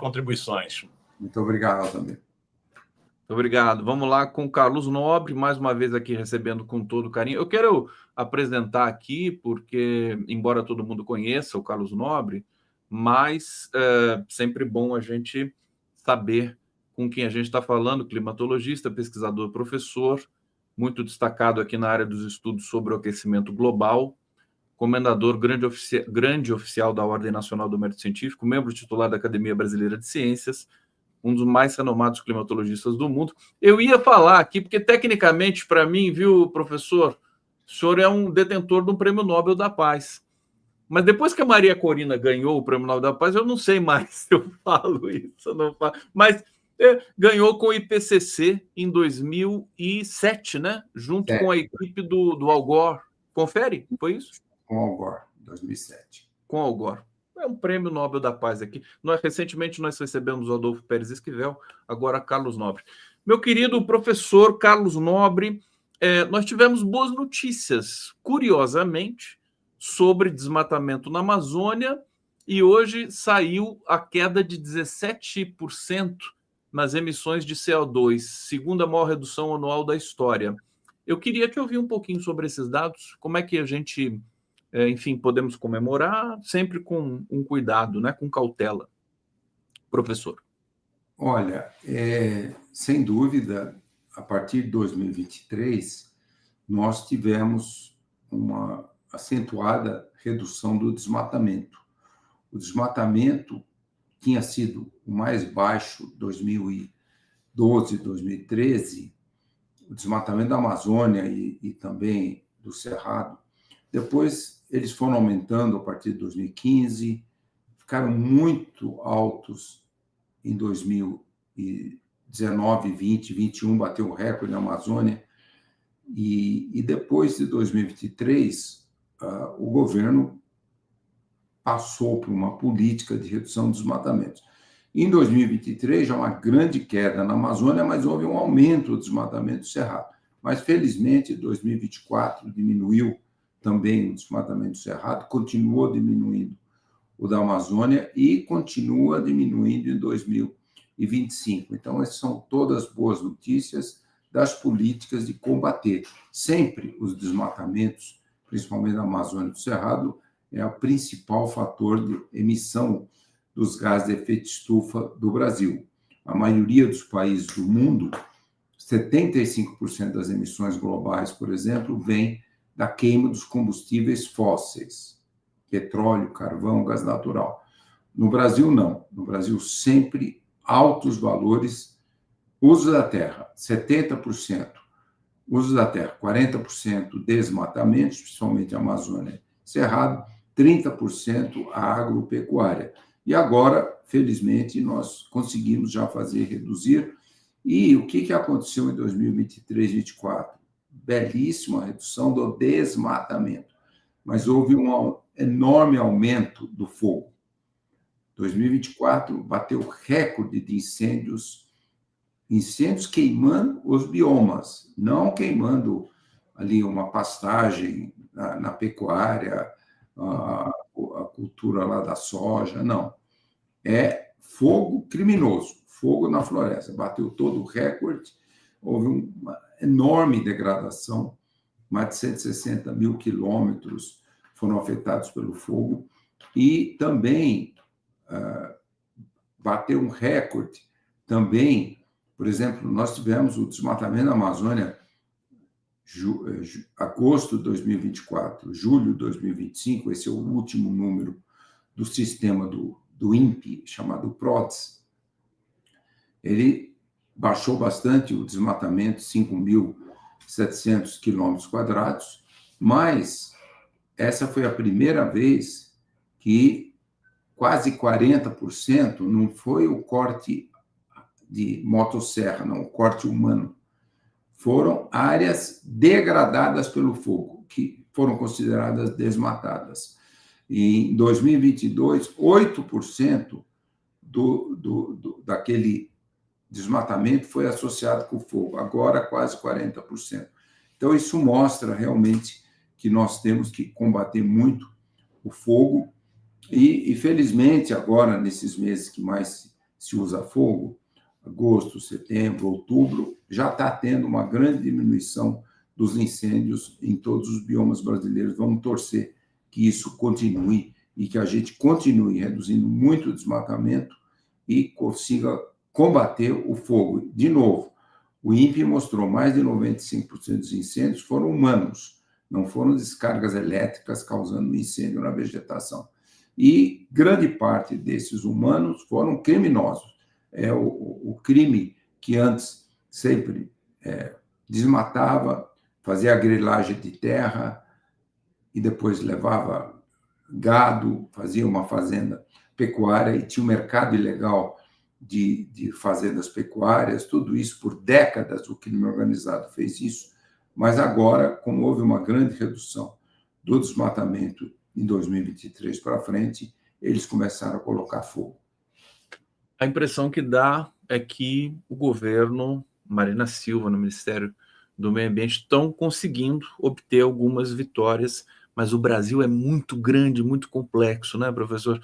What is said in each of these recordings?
contribuições. Muito obrigado também. Muito obrigado. Vamos lá com o Carlos Nobre, mais uma vez aqui recebendo com todo carinho. Eu quero apresentar aqui, porque, embora todo mundo conheça o Carlos Nobre, mas é sempre bom a gente saber com quem a gente está falando, climatologista, pesquisador, professor, muito destacado aqui na área dos estudos sobre o aquecimento global, comendador grande oficial da Ordem Nacional do Mérito Científico, membro titular da Academia Brasileira de Ciências, um dos mais renomados climatologistas do mundo. Eu ia falar aqui, porque tecnicamente, para mim, viu, professor, o senhor é um detentor de um Prêmio Nobel da Paz. Mas depois que a Maria Corina ganhou o Prêmio Nobel da Paz, eu não sei mais se eu falo isso ou não falo. Mas ganhou com o IPCC em 2007, né? Junto com a equipe do Al Gore. Confere? Foi isso? Com Al Gore, 2007. Com Al Gore. É um Prêmio Nobel da Paz aqui. Recentemente nós recebemos o Adolfo Pérez Esquivel, agora Carlos Nobre. Meu querido professor Carlos Nobre, nós tivemos boas notícias, curiosamente, sobre desmatamento na Amazônia, e hoje saiu a queda de 17% nas emissões de CO2, segunda maior redução anual da história. Eu queria te ouvir um pouquinho sobre esses dados, como é que a gente... enfim, podemos comemorar sempre com um cuidado, né, com cautela. Professor. Olha, sem dúvida, a partir de 2023, nós tivemos uma acentuada redução do desmatamento. O desmatamento tinha sido o mais baixo em 2012, 2013, o desmatamento da Amazônia e também do Cerrado. Depois, eles foram aumentando a partir de 2015, ficaram muito altos em 2019, 20, 21, bateu o recorde na Amazônia. E depois de 2023, o governo passou por uma política de redução dos desmatamentos. Em 2023, já uma grande queda na Amazônia, mas houve um aumento do desmatamento do Cerrado. Mas, felizmente, em 2024, diminuiu também o desmatamento do Cerrado, continuou diminuindo o da Amazônia e continua diminuindo em 2025. Então, essas são todas boas notícias das políticas de combater sempre os desmatamentos, principalmente na Amazônia e do Cerrado, é o principal fator de emissão dos gases de efeito estufa do Brasil. A maioria dos países do mundo, 75% das emissões globais, por exemplo, vem da queima dos combustíveis fósseis, petróleo, carvão, gás natural. No Brasil, não. No Brasil, sempre altos valores. Uso da terra, 70% uso da terra, 40% desmatamentos, principalmente a Amazônia e Cerrado, 30% a agropecuária. E agora, felizmente, nós conseguimos já reduzir. E o que aconteceu em 2023 e 2024? Belíssima redução do desmatamento, mas houve um enorme aumento do fogo. 2024 bateu recorde de incêndios queimando os biomas, não queimando ali uma pastagem na pecuária, a cultura lá da soja, não. É fogo criminoso, fogo na floresta. Bateu todo o recorde, houve uma enorme degradação, mais de 160 mil quilômetros foram afetados pelo fogo, e também bateu um recorde também. Por exemplo, nós tivemos o desmatamento na Amazônia agosto de 2024, julho de 2025, esse é o último número do sistema do INPE, chamado PRODES. Ele baixou bastante o desmatamento, 5.700 quilômetros quadrados, mas essa foi a primeira vez que quase 40% não foi o corte de motosserra, não, o corte humano. Foram áreas degradadas pelo fogo, que foram consideradas desmatadas. E em 2022, 8% daquele desmatamento foi associado com o fogo, agora quase 40%. Então, isso mostra realmente que nós temos que combater muito o fogo e felizmente, agora, nesses meses que mais se usa fogo, agosto, setembro, outubro, já está tendo uma grande diminuição dos incêndios em todos os biomas brasileiros. Vamos torcer que isso continue e que a gente continue reduzindo muito o desmatamento e consiga combater o fogo. De novo, o INPE mostrou mais de 95% dos incêndios foram humanos, não foram descargas elétricas causando incêndio na vegetação. E grande parte desses humanos foram criminosos. O crime que antes sempre desmatava, fazia a grilagem de terra e depois levava gado, fazia uma fazenda pecuária e tinha um mercado ilegal de fazendas pecuárias, tudo isso por décadas o crime organizado fez isso, mas agora, como houve uma grande redução do desmatamento em 2023 para frente, eles começaram a colocar fogo. A impressão que dá é que o governo, Marina Silva, no Ministério do Meio Ambiente, estão conseguindo obter algumas vitórias, mas o Brasil é muito grande, muito complexo, né, professor?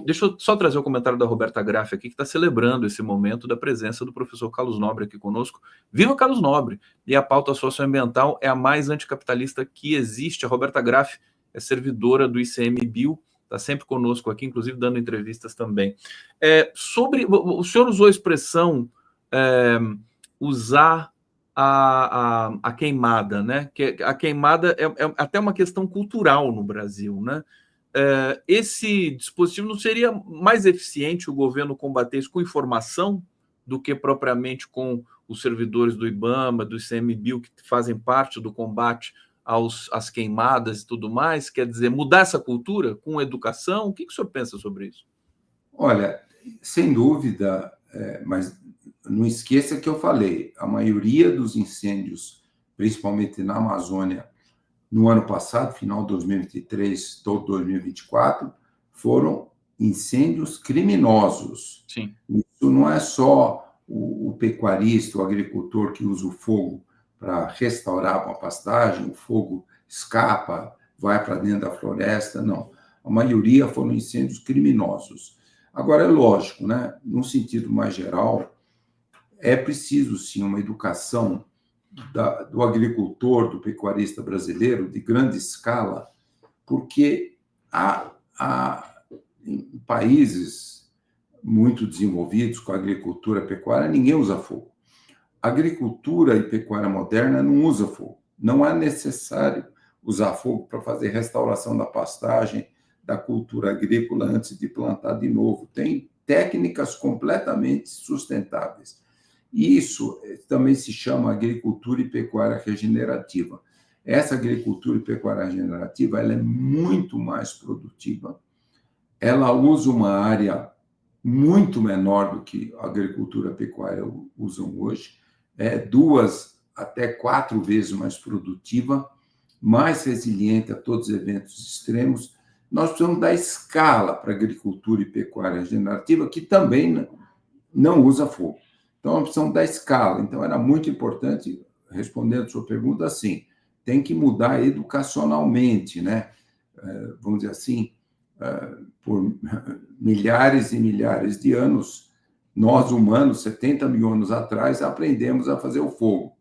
Deixa eu só trazer o comentário da Roberta Graff aqui, que está celebrando esse momento da presença do professor Carlos Nobre aqui conosco. Viva Carlos Nobre! E a pauta socioambiental é a mais anticapitalista que existe. A Roberta Graff é servidora do ICMBio, está sempre conosco aqui, inclusive dando entrevistas também. O senhor usou a expressão usar a queimada, né? Que a queimada é até uma questão cultural no Brasil, né? Esse dispositivo não seria mais eficiente o governo combater isso com informação do que propriamente com os servidores do IBAMA, do ICMBio, que fazem parte do combate às queimadas e tudo mais? Quer dizer, mudar essa cultura com educação? O que o senhor pensa sobre isso? Olha, sem dúvida, mas não esqueça que eu falei, a maioria dos incêndios, principalmente na Amazônia, no ano passado, final de 2023, todo 2024, foram incêndios criminosos. Sim. Isso não é só o pecuarista, o agricultor que usa o fogo para restaurar uma pastagem, o fogo escapa, vai para dentro da floresta, não. A maioria foram incêndios criminosos. Agora, é lógico, né? Num sentido mais geral, é preciso, sim, uma educação do agricultor, do pecuarista brasileiro, de grande escala, porque em países muito desenvolvidos com a agricultura pecuária, ninguém usa fogo. Agricultura e pecuária moderna não usa fogo. Não é necessário usar fogo para fazer restauração da pastagem, da cultura agrícola antes de plantar de novo. Tem técnicas completamente sustentáveis. Isso também se chama agricultura e pecuária regenerativa. Essa agricultura e pecuária regenerativa ela é muito mais produtiva, ela usa uma área muito menor do que a agricultura e pecuária usam hoje, 2 até 4 vezes mais produtiva, mais resiliente a todos os eventos extremos. Nós precisamos dar escala para a agricultura e pecuária regenerativa, que também não usa fogo. Então, nós precisamos da escala. Então, era muito importante, respondendo a sua pergunta, assim, tem que mudar educacionalmente, né? Vamos dizer assim, por milhares e milhares de anos, nós humanos, 70 mil anos atrás, aprendemos a fazer o fogo.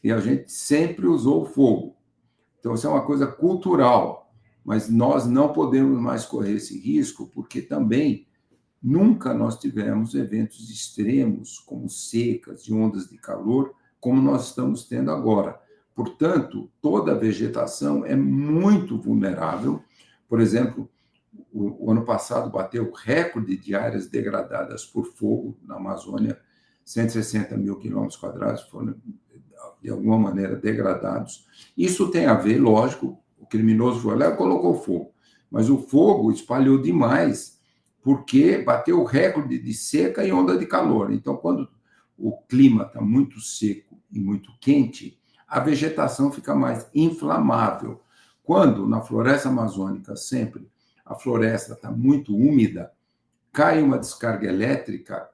E a gente sempre usou o fogo. Então, isso é uma coisa cultural, mas nós não podemos mais correr esse risco, porque também nunca nós tivemos eventos extremos, como secas e ondas de calor, como nós estamos tendo agora. Portanto, toda a vegetação é muito vulnerável. Por exemplo, o ano passado bateu recorde de áreas degradadas por fogo na Amazônia, 160 mil quilômetros quadrados foram, de alguma maneira, degradados. Isso tem a ver, lógico, o criminoso foi lá e colocou fogo, mas o fogo espalhou demais, porque bateu o recorde de seca e onda de calor. Então, quando o clima está muito seco e muito quente, a vegetação fica mais inflamável. Quando, na floresta amazônica, sempre, a floresta está muito úmida, cai uma descarga elétrica,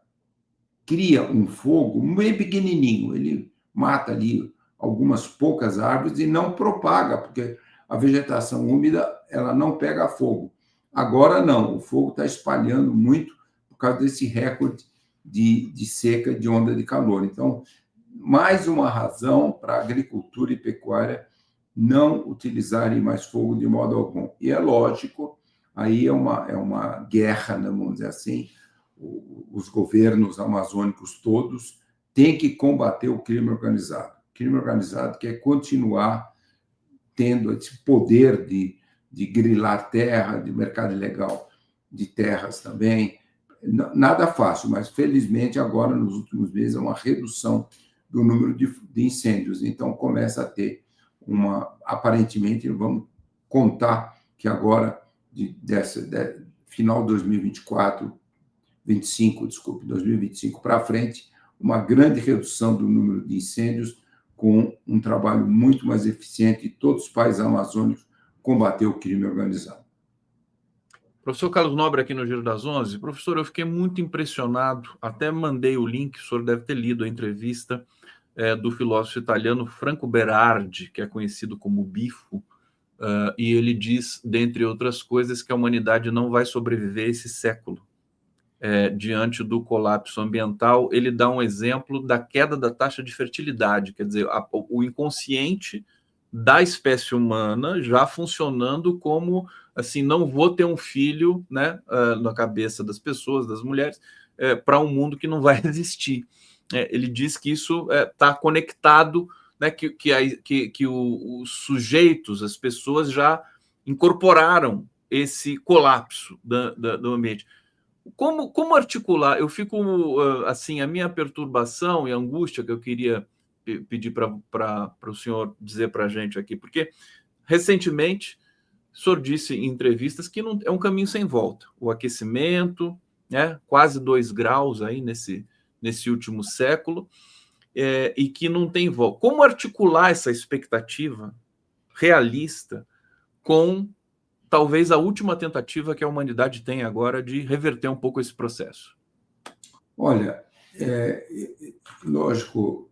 cria um fogo bem pequenininho, ele mata ali algumas poucas árvores e não propaga, porque a vegetação úmida ela não pega fogo. Agora não, o fogo está espalhando muito, causa desse recorde de seca, de onda de calor. Então, mais uma razão para a agricultura e pecuária não utilizarem mais fogo de modo algum. E é lógico, aí é uma guerra, né, vamos dizer assim, os governos amazônicos todos têm que combater o crime organizado. O crime organizado quer continuar tendo esse poder de grilar terra, de mercado ilegal de terras também. Nada fácil, mas felizmente agora, nos últimos meses, é uma redução do número de incêndios. Então, começa a ter aparentemente, vamos contar que agora, final de 2024, 2025 para frente, uma grande redução do número de incêndios, com um trabalho muito mais eficiente de todos os países amazônicos combater o crime organizado. Professor Carlos Nobre, aqui no Giro das 11. Professor, eu fiquei muito impressionado, até mandei o link, o senhor deve ter lido a entrevista do filósofo italiano Franco Berardi, que é conhecido como Bifo, e ele diz, dentre outras coisas, que a humanidade não vai sobreviver esse século. Diante do colapso ambiental, ele dá um exemplo da queda da taxa de fertilidade, quer dizer, o inconsciente da espécie humana já funcionando como, assim, não vou ter um filho, né, na cabeça das pessoas, das mulheres, para um mundo que não vai existir. Ele diz que isso está conectado, né, que os sujeitos, as pessoas já incorporaram esse colapso do ambiente. Como articular? Eu fico, assim, a minha perturbação e angústia que eu queria pedir para o senhor dizer para a gente aqui, porque recentemente o senhor disse em entrevistas que não é um caminho sem volta. O aquecimento, né, quase 2 graus aí nesse último século, e que não tem volta. Como articular essa expectativa realista com talvez a última tentativa que a humanidade tem agora de reverter um pouco esse processo? Olha, lógico,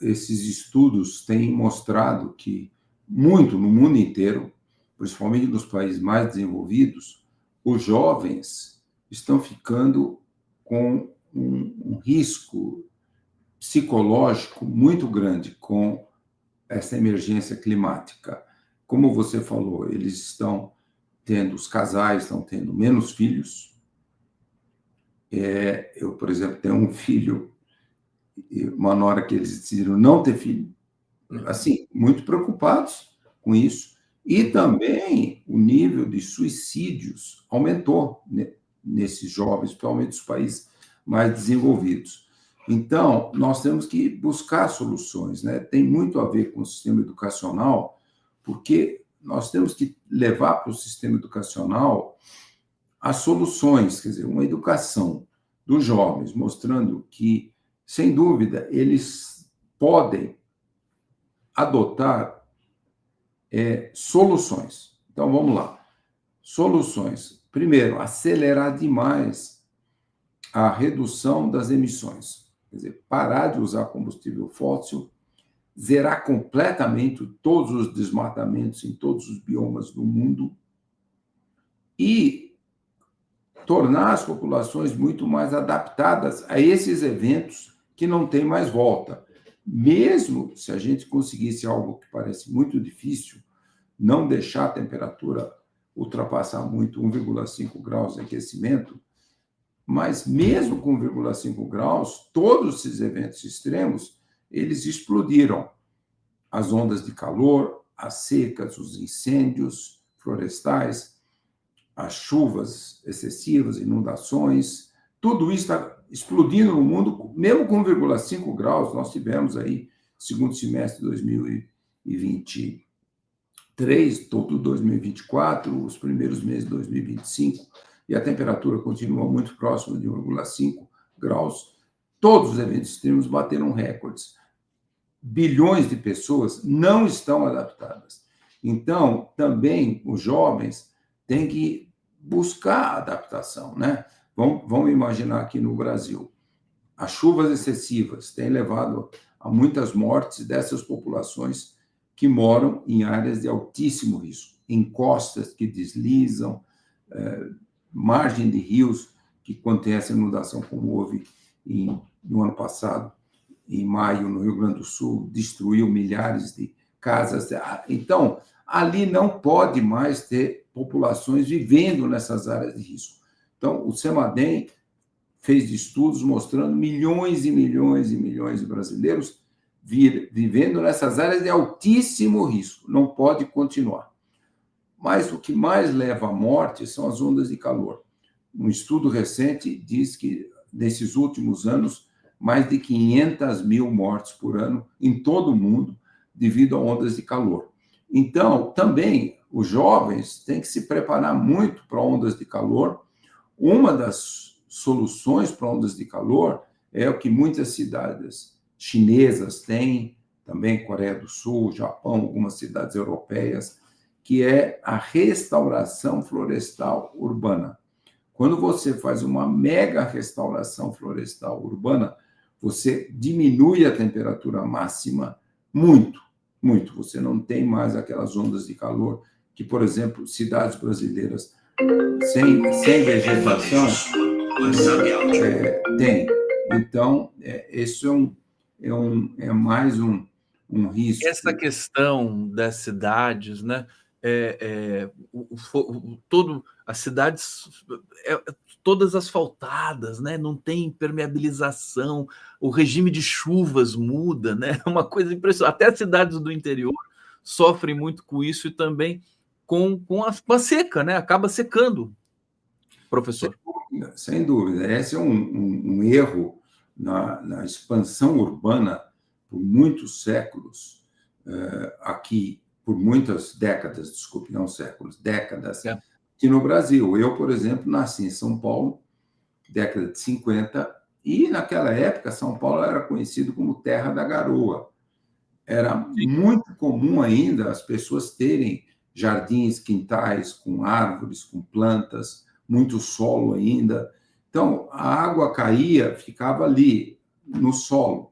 esses estudos têm mostrado que muito no mundo inteiro, principalmente nos países mais desenvolvidos, os jovens estão ficando com um risco psicológico muito grande com essa emergência climática. Como você falou, os casais estão tendo menos filhos. Eu, por exemplo, tenho um filho, uma nora que eles decidiram não ter filho, assim, muito preocupados com isso. E também o nível de suicídios aumentou nesses jovens, principalmente nos países mais desenvolvidos. Então, nós temos que buscar soluções, né? Tem muito a ver com o sistema educacional, porque nós temos que levar para o sistema educacional as soluções, quer dizer, uma educação dos jovens, mostrando que, sem dúvida, eles podem adotar soluções. Então, vamos lá. Soluções. Primeiro, acelerar demais a redução das emissões. Quer dizer, parar de usar combustível fóssil, zerar completamente todos os desmatamentos em todos os biomas do mundo e tornar as populações muito mais adaptadas a esses eventos que não têm mais volta. Mesmo se a gente conseguisse algo que parece muito difícil, não deixar a temperatura ultrapassar muito 1,5 graus de aquecimento, mas mesmo com 1,5 graus, todos esses eventos extremos, eles explodiram. As ondas de calor, as secas, os incêndios florestais, as chuvas excessivas, inundações, tudo isso está explodindo no mundo, mesmo com 1,5 graus, nós tivemos aí, segundo semestre de 2023, todo 2024, os primeiros meses de 2025, e a temperatura continua muito próxima de 1,5 graus. Todos os eventos extremos bateram recordes. Bilhões de pessoas não estão adaptadas. Então, também os jovens têm que buscar adaptação, né? Vamos imaginar aqui no Brasil. As chuvas excessivas têm levado a muitas mortes dessas populações que moram em áreas de altíssimo risco, em costas que deslizam, margem de rios que quando tem essa inundação, como houve no ano passado, em maio, no Rio Grande do Sul, destruiu milhares de casas. Então, ali não pode mais ter populações vivendo nessas áreas de risco. Então, o CEMADEM fez estudos mostrando milhões e milhões e milhões de brasileiros vivendo nessas áreas de altíssimo risco. Não pode continuar. Mas o que mais leva à morte são as ondas de calor. Um estudo recente diz que, nesses últimos anos, mais de 500 mil mortes por ano em todo o mundo devido a ondas de calor. Então, também, os jovens têm que se preparar muito para ondas de calor. Uma das soluções para ondas de calor é o que muitas cidades chinesas têm, também Coreia do Sul, Japão, algumas cidades europeias, que é a restauração florestal urbana. Quando você faz uma mega restauração florestal urbana, você diminui a temperatura máxima muito, muito. Você não tem mais aquelas ondas de calor que, por exemplo, cidades brasileiras sem vegetação tem. Então, isso é mais um risco. Essa questão das cidades, né? As cidades todas asfaltadas, né? Não tem impermeabilização, o regime de chuvas muda, né? É uma coisa impressionante. Até as cidades do interior sofrem muito com isso e também com a seca, né? Acaba secando, professor. Sem dúvida. Esse é um erro na expansão urbana por muitos séculos, aqui, por muitas décadas, desculpe, não séculos, décadas, aqui no Brasil. Eu, por exemplo, nasci em São Paulo, década de 50, e naquela época São Paulo era conhecido como terra da garoa. Era muito comum ainda as pessoas terem jardins, quintais com árvores, com plantas, muito solo ainda. Então, a água caía, ficava ali, no solo.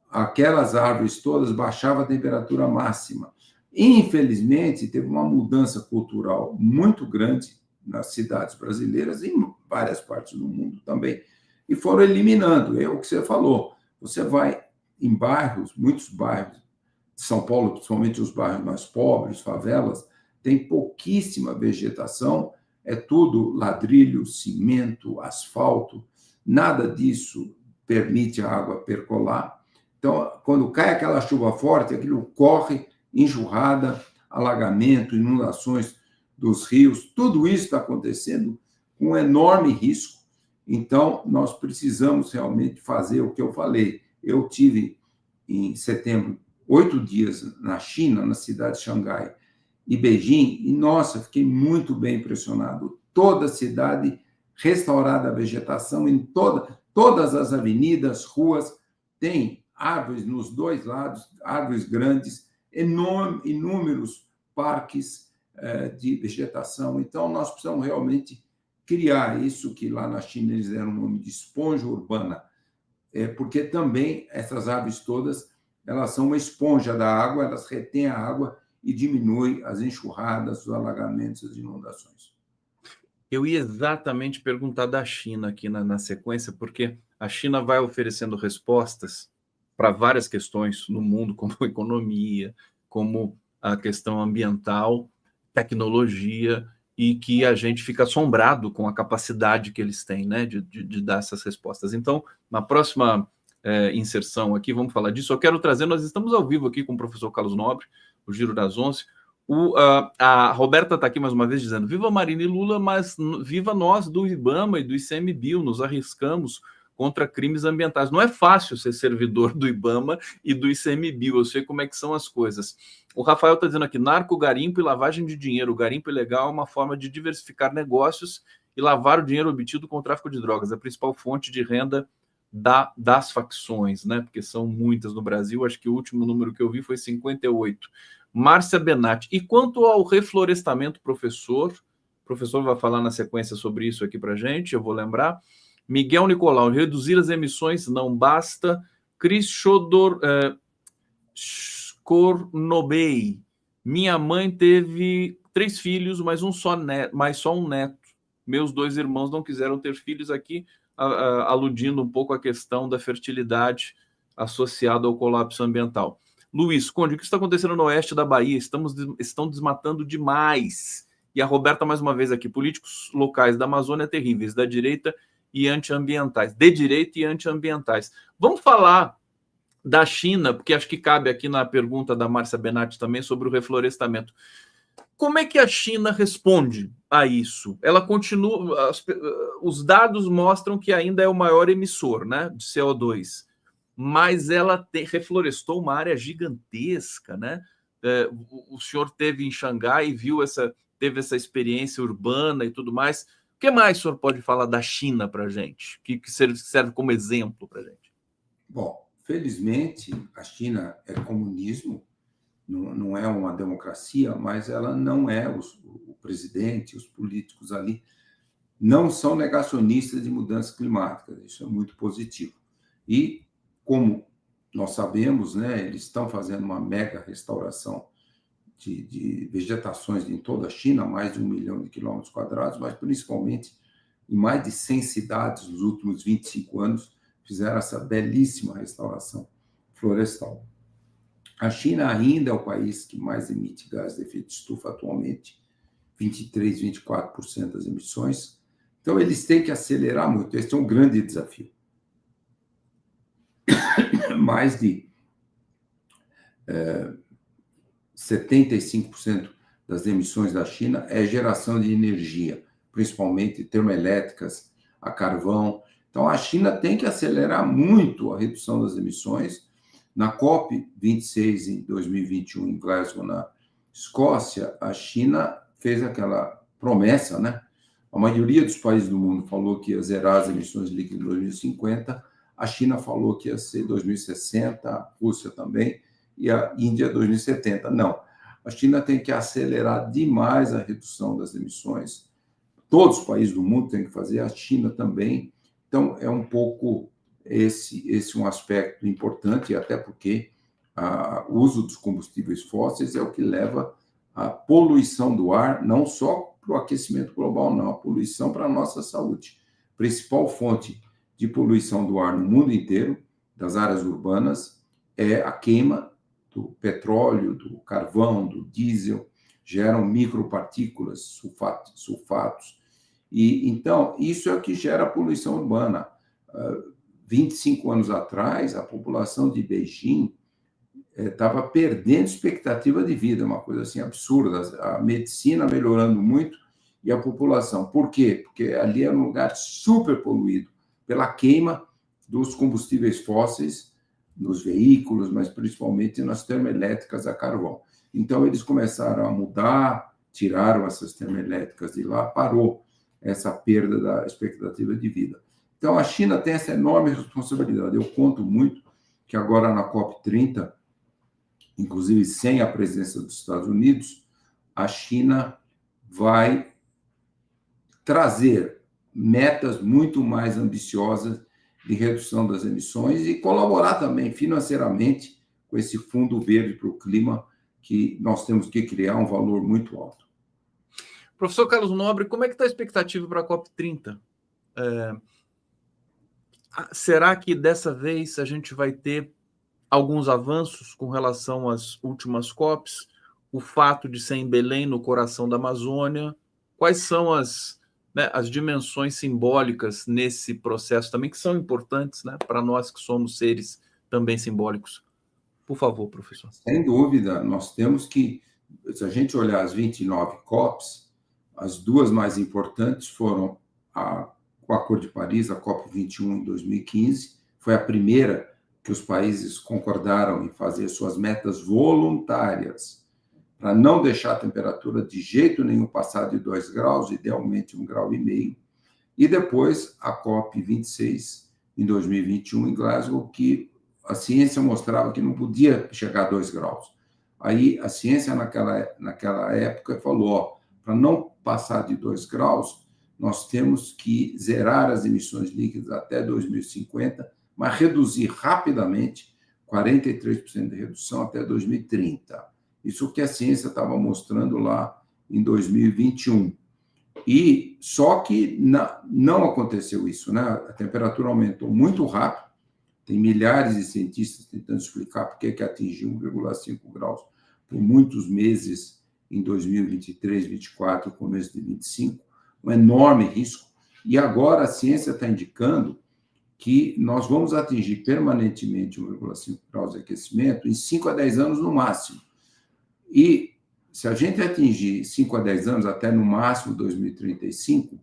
Aquelas árvores todas baixavam a temperatura máxima. Infelizmente, teve uma mudança cultural muito grande nas cidades brasileiras e em várias partes do mundo também, e foram eliminando. É o que você falou. Você vai em bairros, muitos bairros de São Paulo, principalmente os bairros mais pobres, favelas, tem pouquíssima vegetação, é tudo ladrilho, cimento, asfalto, nada disso permite a água percolar. Então, quando cai aquela chuva forte, aquilo corre, enxurrada, alagamento, inundações dos rios, tudo isso está acontecendo com um enorme risco. Então, nós precisamos realmente fazer o que eu falei. Eu tive, em setembro, 8 dias na China, na cidade de Xangai e Beijing, e, nossa, fiquei muito bem impressionado. Toda a cidade restaurada a vegetação, em todas as avenidas, ruas, tem árvores nos dois lados, árvores grandes, inúmeros parques de vegetação. Então, nós precisamos realmente criar isso que lá na China eles deram o nome de esponja urbana, porque também essas árvores todas, elas são uma esponja da água, elas retêm a água e diminuem as enxurradas, os alagamentos, as inundações. Eu ia exatamente perguntar da China aqui na sequência, porque a China vai oferecendo respostas para várias questões no mundo, como economia, como a questão ambiental, tecnologia, e que a gente fica assombrado com a capacidade que eles têm, né, de dar essas respostas. Então, na próxima inserção aqui, vamos falar disso. Eu quero trazer, nós estamos ao vivo aqui com o professor Carlos Nobre, o Giro das 11. A Roberta está aqui mais uma vez dizendo: viva Marina e Lula, mas viva nós do IBAMA e do ICMBio, nos arriscamos contra crimes ambientais. Não é fácil ser servidor do IBAMA e do ICMBio, eu sei como é que são as coisas. O Rafael está dizendo aqui: narco, garimpo e lavagem de dinheiro. O garimpo ilegal é uma forma de diversificar negócios e lavar o dinheiro obtido com o tráfico de drogas, a principal fonte de renda das facções, né? Porque são muitas no Brasil, acho que o último número que eu vi foi 58. Márcia Benatti. E quanto ao reflorestamento, professor, o professor vai falar na sequência sobre isso aqui para a gente, eu vou lembrar. Miguel Nicolau, reduzir as emissões não basta. Cris Skornobei, minha mãe teve 3 filhos, mas só um neto. meus 2 irmãos não quiseram ter filhos aqui, aludindo um pouco à questão da fertilidade associada ao colapso ambiental. Luiz Conde, o que está acontecendo no oeste da Bahia? Estão desmatando demais. E a Roberta, mais uma vez aqui, políticos locais da Amazônia terríveis, da direita e antiambientais, de direita e antiambientais. Vamos falar da China, porque acho que cabe aqui na pergunta da Márcia Benatti também sobre o reflorestamento. Como é que a China responde a isso? Ela continua, os dados mostram que ainda é o maior emissor, né, de CO2, mas ela reflorestou uma área gigantesca, né? O senhor teve em Xangai e teve essa experiência urbana e tudo mais. O que mais o senhor pode falar da China para a gente, que serve como exemplo para a gente? Bom, felizmente, a China é comunismo, não é uma democracia, mas ela não é, o presidente, os políticos ali, não são negacionistas de mudanças climáticas, isso é muito positivo. E, como nós sabemos, né, eles estão fazendo uma mega restauração de vegetações em toda a China, mais de 1 milhão de quilômetros quadrados, mas principalmente em mais de 100 cidades nos últimos 25 anos, fizeram essa belíssima restauração florestal. A China ainda é o país que mais emite gás de efeito de estufa atualmente, 23, 24% das emissões. Então, eles têm que acelerar muito. Esse é um grande desafio. Mais de 75% das emissões da China é geração de energia, principalmente termoelétricas, a carvão. Então, a China tem que acelerar muito a redução das emissões. Na COP26, em 2021, em Glasgow, na Escócia, a China fez aquela promessa, né? A maioria dos países do mundo falou que ia zerar as emissões líquidas em 2050, a China falou que ia ser 2060, a Rússia também, e a Índia 2070. Não, a China tem que acelerar demais a redução das emissões. Todos os países do mundo têm que fazer, a China também. Então, é um pouco esse um aspecto importante, até porque o uso dos combustíveis fósseis é o que leva à poluição do ar, não só para o aquecimento global, não, a poluição para a nossa saúde. Principal fonte de poluição do ar no mundo inteiro, das áreas urbanas, é a queima do petróleo, do carvão, do diesel, geram micropartículas, sulfatos. E, então, isso é o que gera a poluição urbana. 25 anos atrás, a população de Beijing estava perdendo expectativa de vida, uma coisa assim absurda. A medicina melhorando muito e a população. Por quê? Porque ali era um lugar super poluído pela queima dos combustíveis fósseis nos veículos, mas principalmente nas termoelétricas a carvão. Então, eles começaram a mudar, tiraram essas termoelétricas de lá, parou essa perda da expectativa de vida. Então, a China tem essa enorme responsabilidade. Eu conto muito que agora na COP30, inclusive sem a presença dos Estados Unidos, a China vai trazer metas muito mais ambiciosas de redução das emissões e colaborar também financeiramente com esse fundo verde para o clima, que nós temos que criar um valor muito alto. Professor Carlos Nobre, como é que está a expectativa para a COP30? Será que dessa vez a gente vai ter alguns avanços com relação às últimas COPs? O fato de ser em Belém, no coração da Amazônia? Quais são as dimensões simbólicas nesse processo também, que são importantes, né, para nós que somos seres também simbólicos? Por favor, professor. Sem dúvida, nós temos que, se a gente olhar as 29 COPs, as duas mais importantes foram o Acordo de Paris, a COP21 em 2015, foi a primeira que os países concordaram em fazer suas metas voluntárias, para não deixar a temperatura de jeito nenhum passar de 2 graus, idealmente 1,5 grau. E depois a COP26, em 2021, em Glasgow, que a ciência mostrava que não podia chegar a 2 graus. Aí a ciência, naquela época, falou, para não passar de 2 graus, nós temos que zerar as emissões líquidas até 2050, mas reduzir rapidamente, 43% de redução até 2030. Isso que a ciência estava mostrando lá em 2021. E só que não aconteceu isso, né? A temperatura aumentou muito rápido. Tem milhares de cientistas tentando explicar por que atingiu 1,5 graus por muitos meses em 2023, 2024, começo de 2025, um enorme risco. E agora a ciência está indicando que nós vamos atingir permanentemente 1,5 graus de aquecimento em 5 a 10 anos no máximo. E se a gente atingir 5 a 10 anos, até no máximo 2035,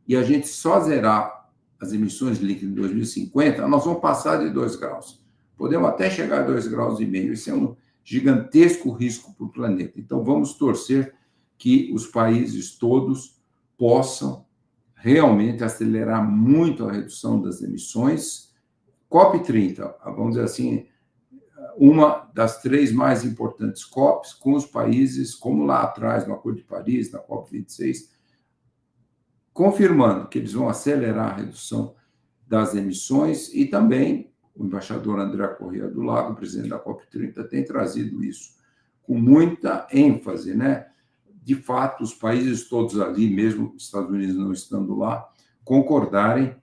e a gente só zerar as emissões líquidas em 2050, nós vamos passar de 2 graus. Podemos até chegar a 2,5 graus. Isso é um gigantesco risco para o planeta. Então, vamos torcer que os países todos possam realmente acelerar muito a redução das emissões. COP30, vamos dizer assim, uma das 3 mais importantes COPs, com os países, como lá atrás, no Acordo de Paris, na COP26, confirmando que eles vão acelerar a redução das emissões, e também o embaixador André Corrêa do Lago, presidente da COP30, tem trazido isso com muita ênfase, né? De fato, os países todos ali, mesmo os Estados Unidos não estando lá, concordarem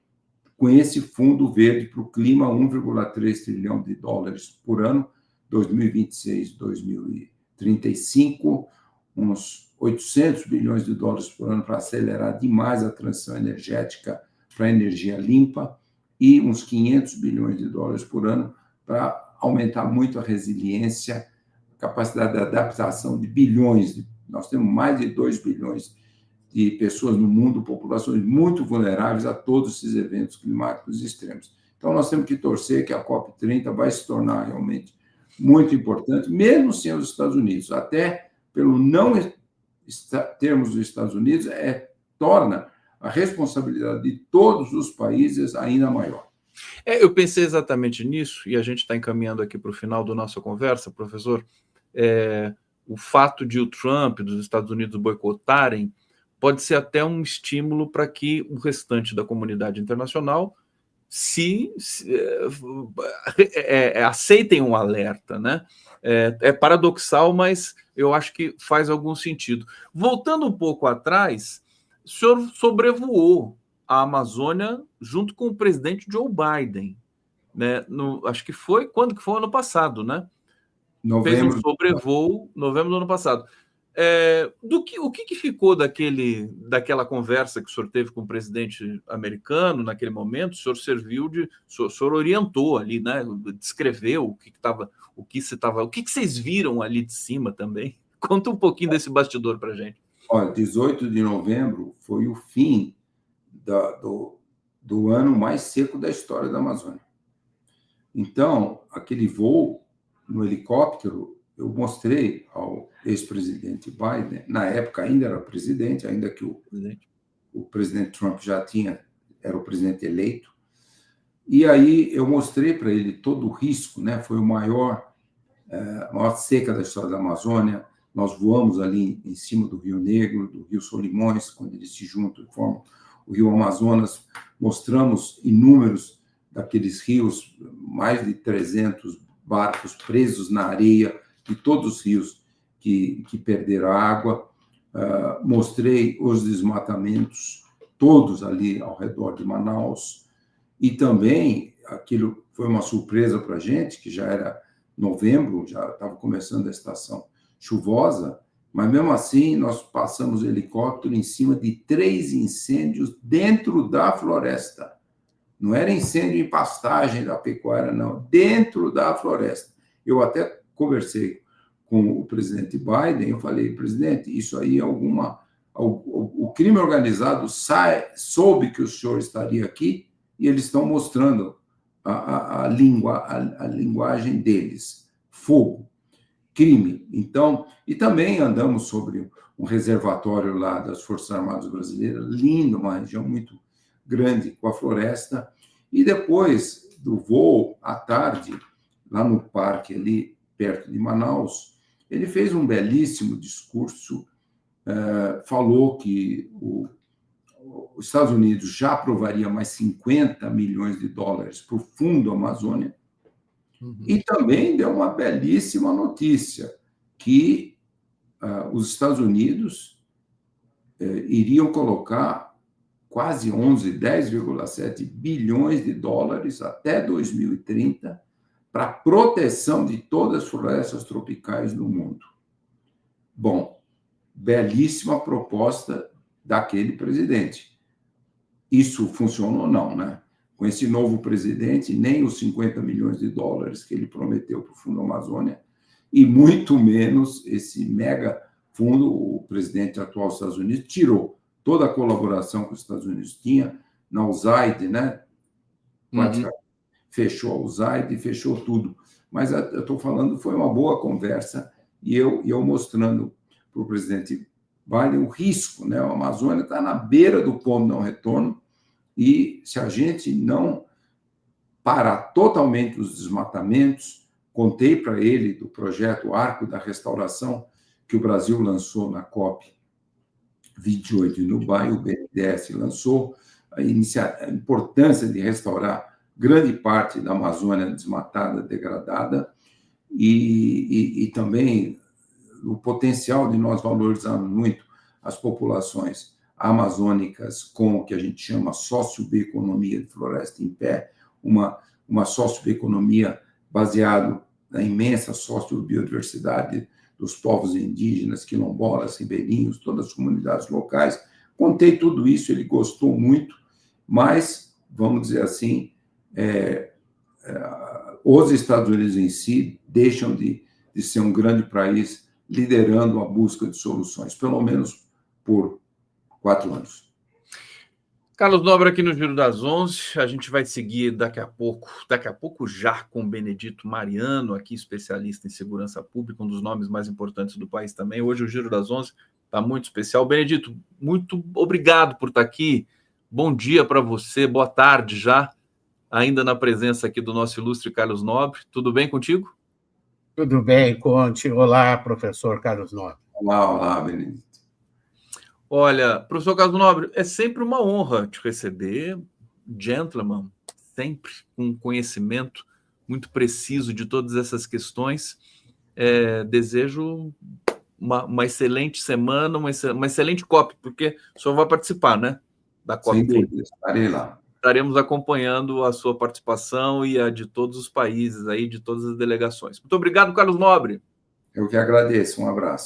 com esse fundo verde para o clima, 1,3 trilhão de dólares por ano, 2026, 2035, uns 800 bilhões de dólares por ano para acelerar demais a transição energética para energia limpa, e uns 500 bilhões de dólares por ano para aumentar muito a resiliência, capacidade de adaptação de bilhões. Nós temos mais de 2 bilhões de pessoas no mundo, populações muito vulneráveis a todos esses eventos climáticos extremos. Então, nós temos que torcer que a COP30 vai se tornar realmente muito importante, mesmo sem os Estados Unidos. Até pelo não termos os Estados Unidos, torna a responsabilidade de todos os países ainda maior. Eu pensei exatamente nisso, e a gente está encaminhando aqui para o final da nossa conversa, professor. O fato de o Trump, dos Estados Unidos, boicotarem, pode ser até um estímulo para que o restante da comunidade internacional aceitem um alerta, né? É paradoxal, mas eu acho que faz algum sentido. Voltando um pouco atrás, o senhor sobrevoou a Amazônia junto com o presidente Joe Biden, né? Acho que foi, quando que foi? Ano passado, né? Novembro. Fez um sobrevoo, novembro do ano passado. O que ficou daquela conversa que o senhor teve com o presidente americano naquele momento? O senhor o senhor orientou ali, né? Descreveu o que vocês viram ali de cima também. Conta um pouquinho desse bastidor para a gente. Olha, 18 de novembro foi o fim do ano mais seco da história da Amazônia. Então, aquele voo no helicóptero, eu mostrei ao ex-presidente Biden, na época ainda era presidente, ainda que o presidente Trump era o presidente eleito, e aí eu mostrei para ele todo o risco, né? Foi a maior seca da história da Amazônia. Nós voamos ali em cima do Rio Negro, do Rio Solimões, quando eles se juntam e formam o Rio Amazonas. Mostramos inúmeros daqueles rios, mais de 300 barcos presos na areia, de todos os rios que perderam água. Mostrei os desmatamentos, todos ali ao redor de Manaus. E também, aquilo foi uma surpresa para a gente, que já era novembro, já estava começando a estação chuvosa, mas mesmo assim nós passamos o helicóptero em cima de 3 incêndios dentro da floresta. Não era incêndio em pastagem da pecuária, não, dentro da floresta. Eu até conversei com o presidente Biden, eu falei, presidente, isso aí é o crime organizado soube que o senhor estaria aqui e eles estão mostrando a linguagem deles. Fogo, crime. Então, e também andamos sobre um reservatório lá das Forças Armadas Brasileiras, lindo, uma região muito grande com a floresta. E depois do voo, à tarde, lá no parque ali perto de Manaus, ele fez um belíssimo discurso, falou que os Estados Unidos já aprovaria mais 50 milhões de dólares para o Fundo Amazônia, e também deu uma belíssima notícia, que os Estados Unidos iriam colocar quase 10,7 bilhões de dólares até 2030 para a proteção de todas as florestas tropicais no mundo. Bom, belíssima proposta daquele presidente. Isso funcionou ou não, né? Com esse novo presidente, nem os 50 milhões de dólares que ele prometeu para o Fundo Amazônia, e muito menos esse mega fundo, o presidente atual dos Estados Unidos tirou toda a colaboração que os Estados Unidos tinha na USAID, né? Fechou a USAID, fechou tudo. Mas eu estou falando, foi uma boa conversa, e eu mostrando para o presidente Biden o risco, né? A Amazônia está na beira do ponto de não retorno, e se a gente não parar totalmente os desmatamentos, contei para ele do projeto Arco da Restauração, que o Brasil lançou na COP 28 em Dubai, o BNDES lançou a importância de restaurar grande parte da Amazônia desmatada, degradada, e também o potencial de nós valorizarmos muito as populações amazônicas com o que a gente chama sociobioeconomia de floresta em pé, uma sociobioeconomia baseada na imensa sociobiodiversidade dos povos indígenas, quilombolas, ribeirinhos, todas as comunidades locais. Contei tudo isso, ele gostou muito, mas, vamos dizer assim, os Estados Unidos em si deixam de ser um grande país liderando a busca de soluções, pelo menos por 4 anos. Carlos Nobre aqui no Giro das 11, a gente vai seguir daqui a pouco já com o Benedito Mariano, aqui especialista em segurança pública, um dos nomes mais importantes do país também. Hoje o Giro das 11 está muito especial. Benedito, muito obrigado por estar aqui, bom dia para você, boa tarde já, ainda na presença aqui do nosso ilustre Carlos Nobre. Tudo bem contigo? Tudo bem, Conte. Olá, professor Carlos Nobre. Olá, Benedito. Olha, professor Carlos Nobre, é sempre uma honra te receber, gentleman, sempre com conhecimento muito preciso de todas essas questões. Desejo uma excelente semana, uma excelente COP, porque o senhor vai participar, né? Da COP. Sem dúvida, estarei lá. Estaremos acompanhando a sua participação e a de todos os países aí, de todas as delegações. Muito obrigado, Carlos Nobre. Eu que agradeço. Um abraço.